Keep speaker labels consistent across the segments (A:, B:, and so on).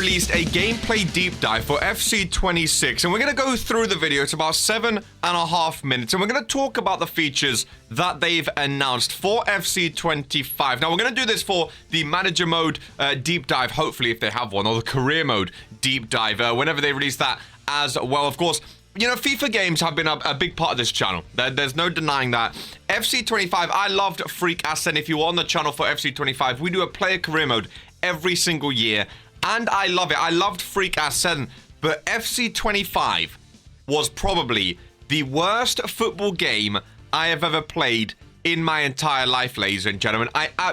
A: released a gameplay deep dive for FC26, and we're going to go through the video. It's about 7.5 minutes, and we're going to talk about the features that they've announced for FC25. Now, we're going to do this for the manager mode deep dive, hopefully, if they have one, or the career mode deep dive, whenever they release that as well. Of course, you know, FIFA games have been a big part of this channel. There's no denying that. FC25, I loved Freak Ascent. If you were on the channel for FC25, we do a player career mode every single year, and I love it. I loved Freak Ascent, but FC25 was probably the worst football game I have ever played in my entire life, ladies and gentlemen.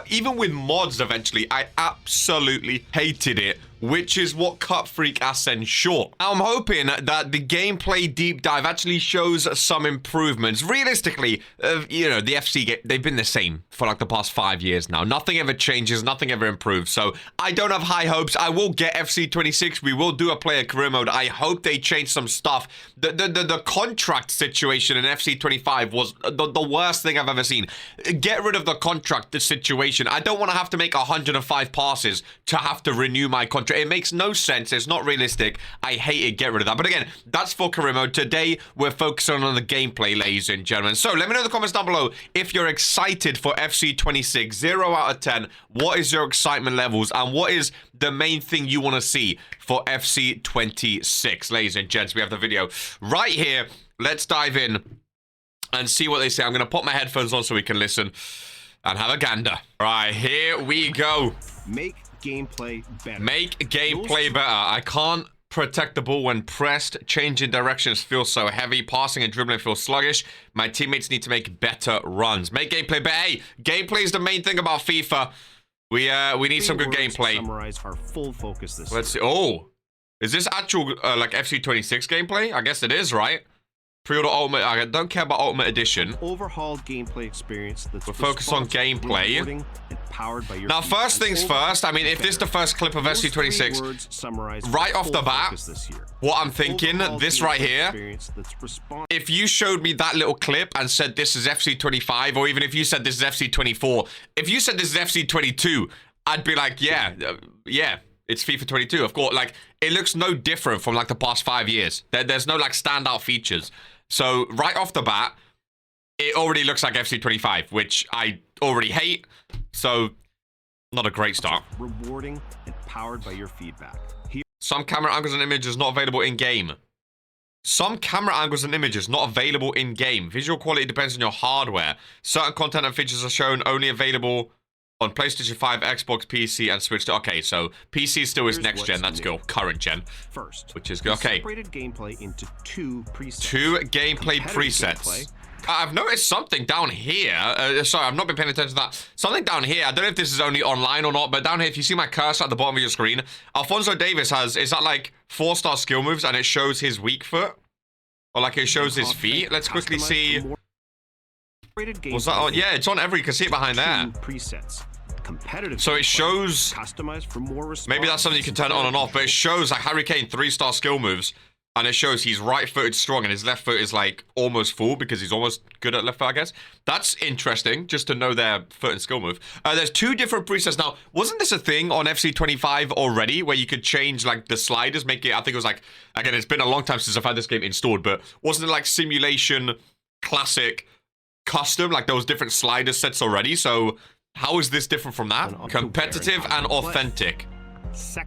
A: Even with mods eventually, I absolutely hated it, which is what cut Freak Ascent short. Now, I'm hoping that the gameplay deep dive actually shows some improvements. Realistically, you know, the FC game, they've been the same for like the past 5 years now. Nothing ever changes, nothing ever improves. So I don't have high hopes. I will get FC26. We will do a player career mode. I hope they change some stuff. The contract situation in FC25 was the worst thing I've ever seen. Get rid of the contract situation. I don't want to have to make 105 passes to have to renew my contract. It makes no sense. It's not realistic. I hate it. Get rid of that. But again, that's for career mode. Today, we're focusing on the gameplay, ladies and gentlemen. So let me know in the comments down below if you're excited for FC26. 0 out of 10. What is your excitement levels? And what is the main thing you want to see for FC26? Ladies and gents, we have the video right here. Let's dive in and see what they say. I'm going to put my headphones on so we can listen and have a gander. All right, here we go.
B: Make gameplay better.
A: Make gameplay better. I can't protect the ball when pressed. Changing directions feels so heavy. Passing and dribbling feels sluggish. My teammates need to make better runs. Make gameplay better. Hey, gameplay is the main thing about FIFA. We need some good gameplay.
B: Summarize our full focus this
A: Let's see. Oh, is this actual like FC26 gameplay? I guess it is, right? Pre-order Ultimate. I don't care about Ultimate Edition.
B: Overhauled gameplay experience that's
A: we're focused on gameplay.
B: And powered by your
A: now, first things first. I mean, if this is the first clip of FC26, right off the bat, what I'm thinking, this right here, if you showed me that little clip and said this is FC25, or even if you said this is FC24, if you said this is FC22, I'd be like, yeah, it's FIFA 22. Of course, like, it looks no different from like the past 5 years. There's no like standout features. So right off the bat, it already looks like FC25, which I already hate. So not a great start.
B: Rewarding and powered by your feedback.
A: Some camera angles and images not available in game. Some camera angles and images not available in game. Visual quality depends on your hardware. Certain content and features are shown only available on PlayStation 5, Xbox, PC, and Switch. Okay, so PC still is next gen. That's good. Current gen.
B: First,
A: which is good. Okay.
B: Separated gameplay into 2 presets.
A: 2 gameplay presets. I've noticed something down here. Sorry, I've not been paying attention to that. Something down here. I don't know if this is only online or not, but down here, if you see my cursor at the bottom of your screen, Alfonso Davis has, is that like 4-star skill moves, and it shows his weak foot? Or like it shows his feet? Let's quickly see. Was that on? Yeah, it's on every. You can see it behind there.
B: Presets. Competitive.
A: So it shows.
B: Customized for more
A: maybe that's something you can turn on and off, but it shows like Harry Kane 3-star skill moves, and it shows he's right-footed strong, and his left foot is like almost full because he's almost good at left foot, I guess. That's interesting, just to know their foot and skill move. There's 2 different presets now. Wasn't this a thing on FC25 already, where you could change like the sliders, make it? I think it was like, again, it's been a long time since I've had this game installed, but wasn't it like simulation, classic, custom, like those different slider sets already? So how is this different from that? Competitive and authentic.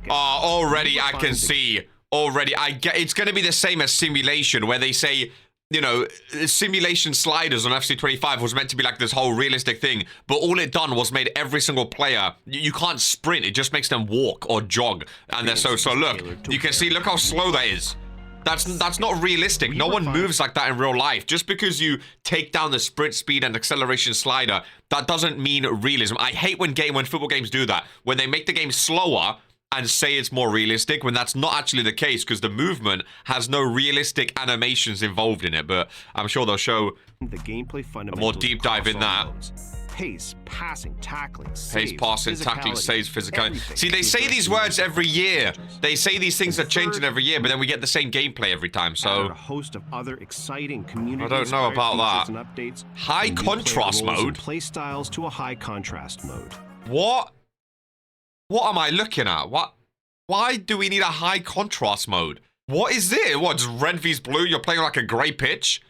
A: Already I can see. Already I get it's going to be the same as simulation, where they say, you know, simulation sliders on FC25 was meant to be like this whole realistic thing, but all it done was made every single player, you can't sprint, it just makes them walk or jog, and they're so look, you can see, look how slow that is. That's not realistic. No one moves like that in real life. Just because you take down the sprint speed and acceleration slider, that doesn't mean realism. I hate when football games do that. When they make the game slower and say it's more realistic, when that's not actually the case, because the movement has no realistic animations involved in it. But I'm sure they'll show
B: the gameplay
A: a more deep dive in that.
B: Pace, passing, tackling,
A: pace, passing, tackling, saves, physicality. See, they say these words every year. They say these things are changing every year, but then we get the same gameplay every time. So
B: a host of other exciting community.
A: I don't know about that.
B: And updates,
A: high contrast mode.
B: Play styles to a high contrast mode.
A: What? What am I looking at? What Why do we need a high contrast mode? What is this? What, just red vs blue? You're playing like a gray pitch?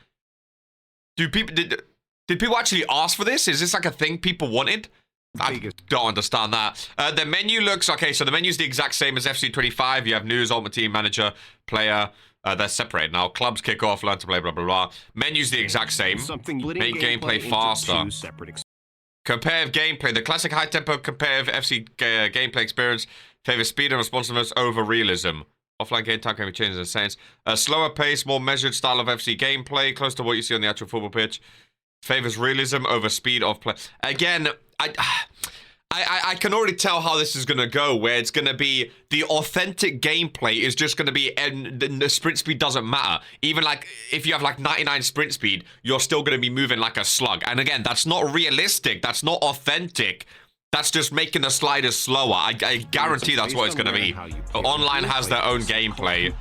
A: Did people actually ask for this? Is this like a thing people wanted? I don't understand that. The menu looks... Okay, so the menu's the exact same as FC25. You have news, Ultimate Team, Manager, Player. They're separated now. Clubs, kick off, learn to play, blah, blah, blah. Menu's the exact same. Make gameplay faster. Competitive gameplay. The classic high-tempo competitive FC gameplay experience favors speed and responsiveness over realism. Offline game time can be changed in a sense. A slower pace, more measured style of FC gameplay, close to what you see on the actual football pitch. Favors realism over speed of play. Again, I can already tell how this is going to go, where it's going to be the authentic gameplay is just going to be, and the sprint speed doesn't matter. Even like, if you have like 99 sprint speed, you're still going to be moving like a slug. And again, that's not realistic. That's not authentic. That's just making the sliders slower. I guarantee that's what it's going to be. Online has their own gameplay.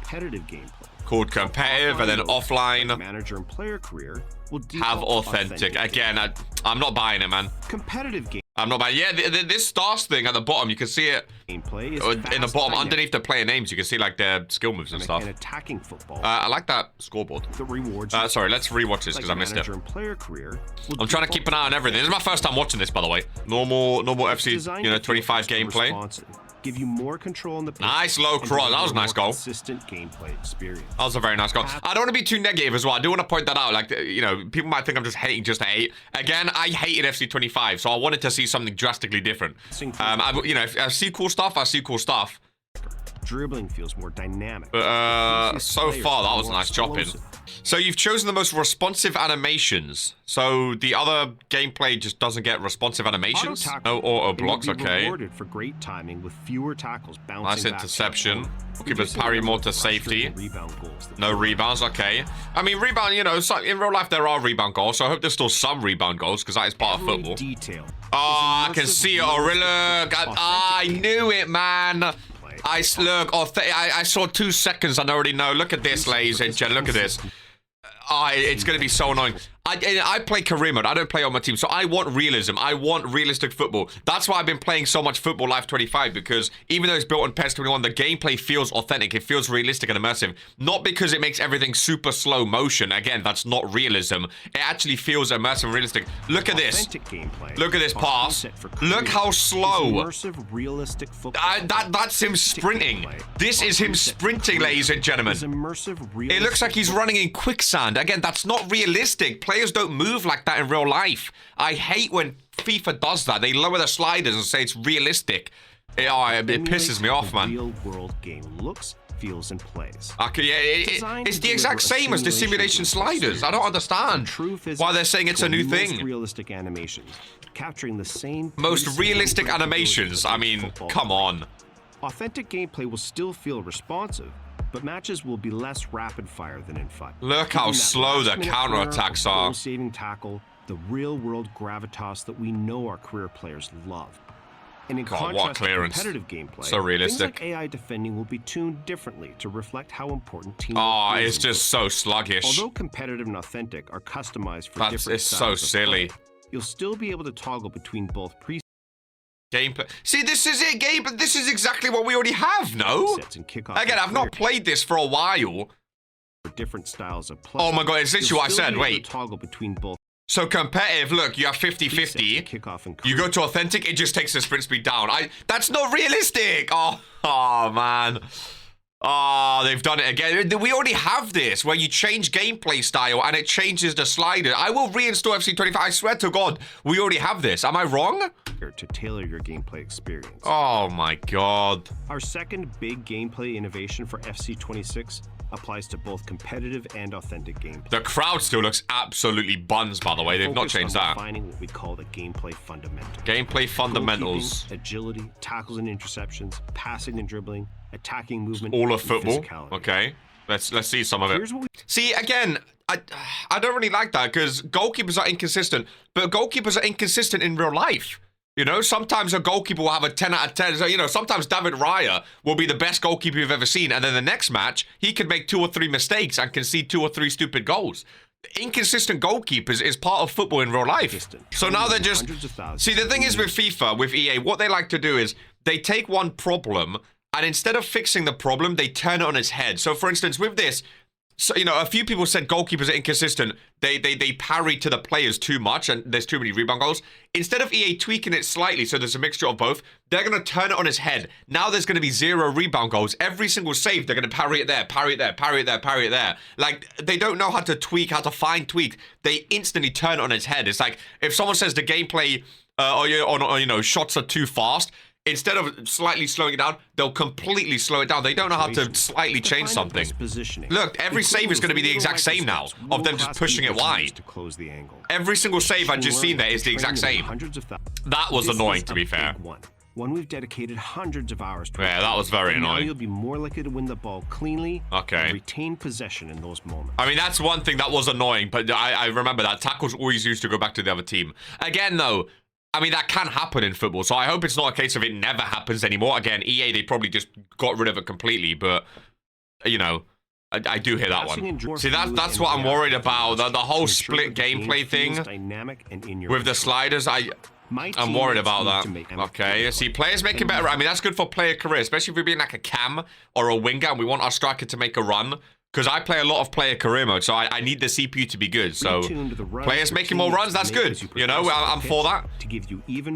A: Called competitive, and then offline
B: manager and player career will
A: have authentic. Again, I'm not buying it, man.
B: Competitive game.
A: I'm not buying. Yeah, this stars thing at the bottom, you can see it
B: gameplay is
A: in the bottom underneath the player names. You can see like their skill moves and stuff.
B: And attacking football.
A: I like that scoreboard.
B: The rewards.
A: Sorry, let's rewatch this because I missed it.
B: And player career
A: I'm trying to keep an eye on everything. This is my first time watching this, by the way. Normal FC, 25 gameplay.
B: Give you more control on the pitch.
A: Nice low cross. That was a nice goal.
B: Consistent gameplay experience.
A: That was a very nice goal. I don't want to be too negative as well. I do want to point that out. Like, you know, people might think I'm just hating just to hate. Again, I hated FC25, so I wanted to see something drastically different. You know, if I see cool stuff, I see cool stuff.
B: Dribbling feels more dynamic.
A: So far, that was a nice chopping. So you've chosen the most responsive animations. So the other gameplay just doesn't get responsive animations. No auto blocks. Okay.
B: Rewarded for great timing with fewer tackles bouncing
A: nice interception. Keepers parry more to safety. No rebounds. Okay. I mean, rebound. You know, in real life there are rebound goals. So I hope there's still some rebound goals because that is part of football. Oh, I can see it. Oh, look! I knew it, man. I saw 2 seconds. I already know. Look at this, ladies and gentlemen. Look at this. It's going to be so annoying. I play career mode. I don't play on my team. So I want realism. I want realistic football. That's why I've been playing so much Football Life 25, because even though it's built on PES 21, the gameplay feels authentic. It feels realistic and immersive. Not because it makes everything super slow motion. Again, that's not realism. It actually feels immersive and realistic. Look at this. Look at this pass. Look how slow. That's him sprinting. This is him sprinting, ladies and gentlemen. It looks like he's running in quicksand. Again, that's not realistic. Players don't move like that in real life. I hate when FIFA does that. They lower the sliders and say it's realistic. It pisses me off, man.
B: Real world game looks, feels, and plays.
A: Okay, yeah, it's the exact same as the simulation sliders. I don't understand why they're saying it's a new thing.
B: Realistic animations, capturing the same
A: most realistic animations. I mean, come on.
B: Authentic gameplay will still feel responsive, but matches will be less rapid fire than in FUT.
A: Look how slow the counterattacks are.
B: Saving tackle, the real-world gravitas that we know our career players love. And in contrast to competitive gameplay,
A: so realistic.
B: things like AI defending will be tuned differently to reflect how important teamwork is.
A: Oh, it's just so sluggish.
B: Although competitive and authentic are customized for different
A: it's so silly.
B: Play, you'll still be able to toggle between both
A: gameplay. See, this is it, Gabe. This is exactly what we already have, no? Again, I've not played this for a while.
B: For different styles of play.
A: Oh my god, is this what I said? Wait.
B: Toggle between both.
A: So competitive, look, you have 50-50. You go to authentic, it just takes the sprint speed down. That's not realistic. Oh man. Oh, they've done it again. We already have this, where you change gameplay style and it changes the slider. I will reinstall FC25. I swear to God, we already have this. Am I wrong?
B: To tailor your gameplay experience.
A: Oh my God.
B: Our second big gameplay innovation for FC26 applies to both competitive and authentic gameplay.
A: The crowd still looks absolutely buns, by the way. They've not changed that.
B: Defining what we call the gameplay fundamentals.
A: Gameplay fundamentals.
B: Agility, tackles and interceptions, passing and dribbling, attacking movement.
A: All of football. Okay. Let's see some of it. See, again, I don't really like that because goalkeepers are inconsistent, but goalkeepers are inconsistent in real life. You know, sometimes a goalkeeper will have a 10 out of 10. So, you know, sometimes David Raya will be the best goalkeeper you've ever seen. And then the next match, he could make 2 or 3 mistakes and concede 2 or 3 stupid goals. Inconsistent goalkeepers is part of football in real life. So now they're just... See, the thing is with FIFA, with EA, what they like to do is they take one problem and instead of fixing the problem, they turn it on its head. So, for instance, with this, so, you know, a few people said goalkeepers are inconsistent. They parry to the players too much, and there's too many rebound goals. Instead of EA tweaking it slightly, so there's a mixture of both, they're going to turn it on its head. Now there's going to be 0 rebound goals. Every single save, they're going to parry it there, parry it there, parry it there, parry it there. Like, they don't know how to tweak, how to fine tweak. They instantly turn it on its head. It's like, if someone says the gameplay, or you know, shots are too fast, instead of slightly slowing it down, they'll completely slow it down. They don't know how to slightly change something. Look, every save is going to be the exact same now, of them just pushing it wide. Every single save I've just seen there is the exact same. That was annoying, to be fair.
B: One we've dedicated hundreds of hours to.
A: Yeah, that was very annoying.
B: You'll be more likely to win the ball cleanly and retain possession in those moments.
A: I mean, that's one thing that was annoying, but I remember that. Tackles always used to go back to the other team. Again, though, I mean, that can happen in football, so I hope it's not a case of it never happens anymore. Again, EA, they probably just got rid of it completely, but, you know, I do hear that one. See, that's what I'm worried about, the whole split gameplay thing with the sliders. I'm worried about that. Okay, see, players making better. I mean, that's good for player career, especially if we're being like a cam or a winger and we want our striker to make a run. Because I play a lot of player career mode, so I need the CPU to be good. So players making more runs, that's good. You know, I'm for that.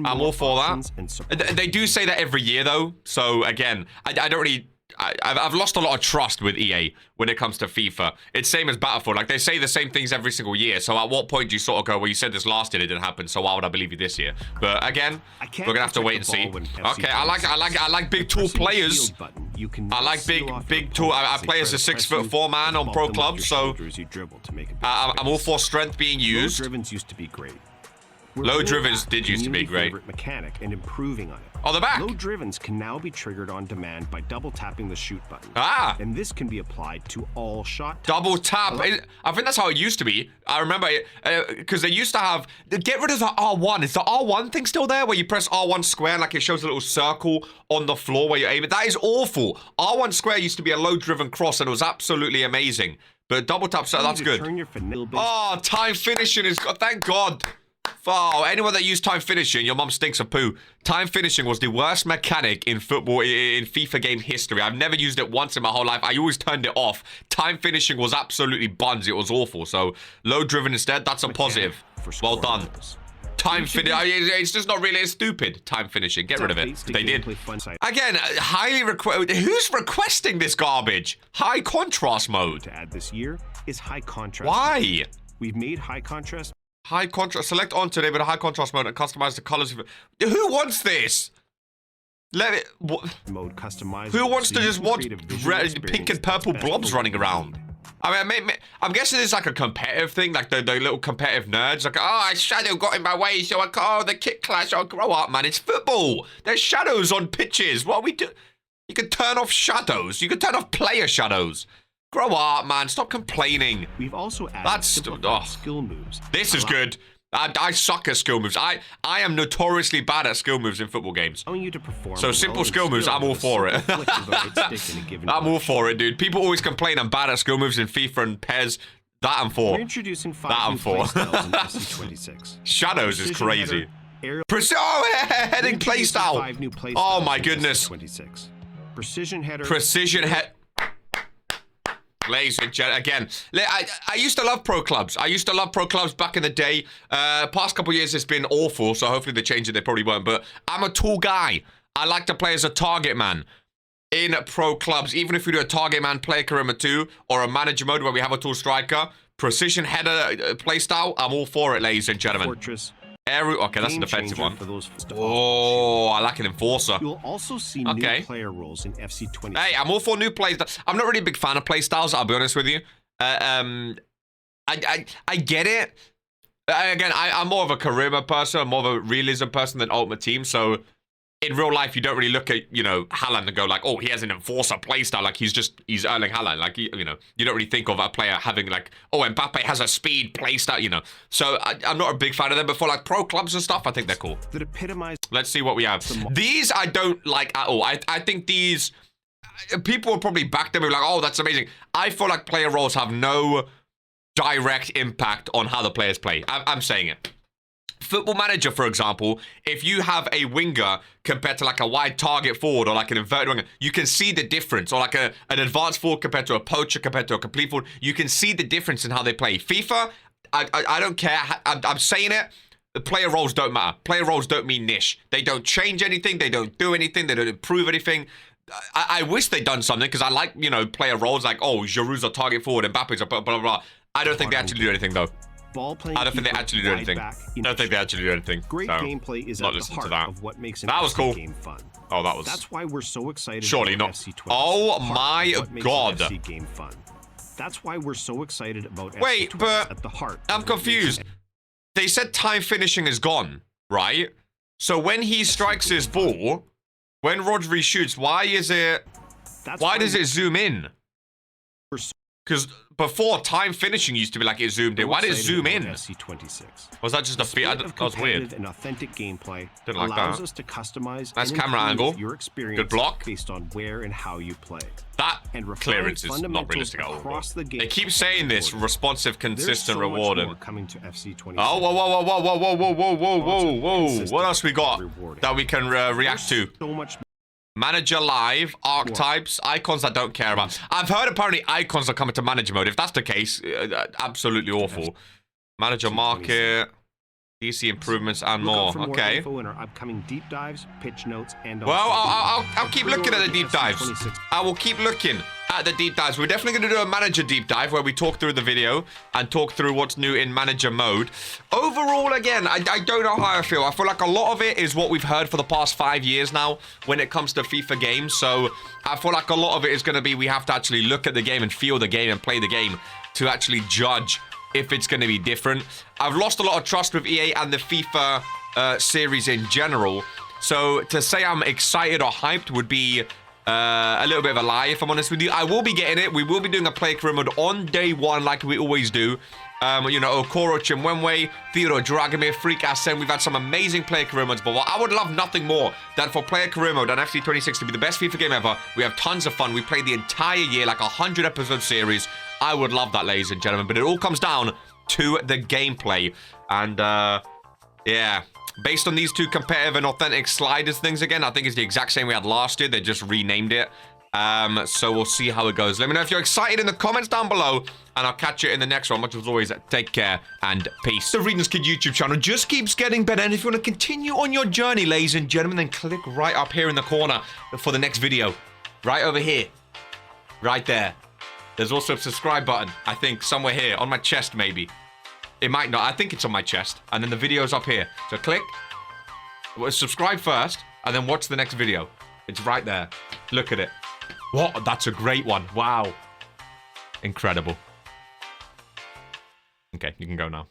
A: I'm all for that. They do say that every year, though. So again, I don't really... I've lost a lot of trust with EA when it comes to FIFA. It's same as Battlefield. Like, they say the same things every single year. So at what point do you sort of go, well, you said this last year, it didn't happen, so why would I believe you this year? But again, we're gonna have to wait and see. Okay, I like big tall players. I like big tall. I play as a 6'4" man on pro clubs, so I'm all for strength being used. Low drivens did used to be great.
B: Mechanic and improving on it.
A: Oh, the back.
B: Low drivens can now be triggered on demand by double tapping the shoot button.
A: Ah.
B: And this can be applied to all shot.
A: Double tap. I think that's how it used to be. I remember it because they used to have. Get rid of the R1. Is the R1 thing still there, where you press R1 square, like it shows a little circle on the floor where you aim it? That is awful. R1 square used to be a low driven cross, and it was absolutely amazing. But double tap, so that's good. Oh, time finishing is. Thank God. Oh, anyone that used time finishing, your mom stinks of poo. Time finishing was the worst mechanic in football, in FIFA game history. I've never used it once in my whole life. I always turned it off. Time finishing was absolutely buns. It was awful. So, low driven instead, that's a positive. Well done. Time finishing, it's just not really, it's stupid. Time finishing, get rid of it. They did. Again, highly who's requesting this garbage? High contrast mode.
B: To add this year is high contrast.
A: Why?
B: We've made high contrast.
A: High contrast. Select on today with a high contrast mode and customize the colors. Who wants this? Let it.
B: Mode customized.
A: Who wants to just watch pink and purple blobs running around? I mean, I'm guessing it's like a competitive thing, like the little competitive nerds. Like, oh, shadow got in my way, so the kick clash. Oh, grow up, man. It's football. There's shadows on pitches. What are we do? You can turn off shadows. You can turn off player shadows. Grow up, man. Stop complaining.
B: We've also added skill moves.
A: This is good. I suck at skill moves. I am notoriously bad at skill moves in football games. So simple skill moves, I'm all for it. I'm all for it, dude. People always complain I'm bad at skill moves in FIFA and PES. That I'm for.
B: We're introducing 5 new playstyles in FC26.
A: Shadows is crazy. Heading playstyle. Oh my goodness.
B: Precision header.
A: Precision head. Ladies and gentlemen, again, I used to love pro clubs. I used to love pro clubs back in the day. Past couple years, it's been awful, so hopefully they change it. They probably won't, but I'm a tall guy. I like to play as a target man in pro clubs. Even if we do a target man player career mode 2 or a manager mode where we have a tall striker, precision header playstyle, I'm all for it, ladies and gentlemen.
B: Fortress.
A: Okay, that's a defensive one. Oh, I like an enforcer.
B: You'll also see new player roles in FC26.
A: Hey, I'm all for new plays. I'm not really a big fan of play styles, I'll be honest with you. I get it. Again, I'm more of a career mode person. I'm more of a realism person than Ultimate Team. So in real life, you don't really look at, you know, Haaland and go like, oh, he has an enforcer playstyle. Like, he's Erling Haaland. Like, you know, you don't really think of a player having like, oh, Mbappe has a speed playstyle, you know. So I'm not a big fan of them, but for like pro clubs and stuff, I think they're cool.
B: That epitomize.
A: Let's see what we have. These I don't like at all. I think these, people will probably back them and be like, oh, that's amazing. I feel like player roles have no direct impact on how the players play. I'm saying it. Football Manager, for example, if you have a winger compared to like a wide target forward or like an inverted winger, you can see the difference. Or like an advanced forward compared to a poacher compared to a complete forward. You can see the difference in how they play. FIFA, I don't care. I'm saying it. The player roles don't matter. Player roles don't mean niche. They don't change anything. They don't do anything. They don't improve anything. I wish they'd done something because I like, you know, player roles like, oh, Giroud's a target forward, Mbappe's a blah, blah, blah. I don't think they actually do anything, though. I don't think they actually do anything. I don't think they actually do anything.
B: Great gameplay is at the heart of what makes an FC game fun.
A: Oh, that was...
B: That's why we're so excited
A: surely
B: about
A: not.
B: FC26.
A: Oh my God.
B: FC game fun. That's why we're so excited about
A: Wait,
B: FC26
A: but
B: at the heart.
A: I'm confused. They said time finishing is gone, right? So when he strikes his ball, when Rodri shoots, why is it... Why does it zoom in? Because before, time finishing used to be like it zoomed in. Why did it zoom in?
B: FC26.
A: Was that just a feat? That was weird.
B: And authentic gameplay
A: didn't like
B: allows
A: that.
B: us to customize
A: nice
B: and
A: camera angle.
B: Your experience
A: good block.
B: Based on where and how you play.
A: That clearance is not realistic at all. They keep saying this: responsive, consistent, rewarding.
B: Coming to FC26.
A: Oh, whoa, whoa, whoa, whoa, whoa, whoa, whoa, whoa, whoa, whoa! What else we got that we can react to?
B: So much.
A: Manager live, archetypes, icons I don't care about. I've heard apparently icons are coming to manager mode. If that's the case, absolutely awful. Manager market, DC improvements, and more. Okay.
B: Info in our upcoming deep dives, pitch notes, and
A: well, I'll keep looking at the deep dives. I will keep looking at the deep dives. We're definitely going to do a manager deep dive where we talk through the video and talk through what's new in manager mode. Overall, again, I don't know how I feel. I feel like a lot of it is what we've heard for the past 5 years now when it comes to FIFA games. So I feel like a lot of it is going to be we have to actually look at the game and feel the game and play the game to actually judge if it's going to be different. I've lost a lot of trust with EA and the FIFA series in general. So to say I'm excited or hyped would be a little bit of a lie, if I'm honest with you. I will be getting it. We will be doing a play career mode on day one like we always do. You know, Okoro, Chimwenwe, Theodore, Dragomir, Freak, Asen. We've had some amazing player career modes, but I would love nothing more than for player career mode and FC26 to be the best FIFA game ever. We have tons of fun. We played the entire year, like a 100-episode series. I would love that, ladies and gentlemen, but it all comes down to the gameplay. And, yeah, based on these two competitive and authentic sliders things again, I think it's the exact same we had last year. They just renamed it. So we'll see how it goes. Let me know if you're excited in the comments down below, and I'll catch you in the next one. Much as always, take care and peace. The Regents Kid YouTube channel just keeps getting better, and if you want to continue on your journey, ladies and gentlemen, then click right up here in the corner for the next video. Right over here. Right there. There's also a subscribe button, I think, somewhere here. On my chest, maybe. It might not. I think it's on my chest. And then the video's up here. So click. Well, subscribe first, and then watch the next video. It's right there. Look at it. What? That's a great one. Wow. Incredible. Okay, you can go now.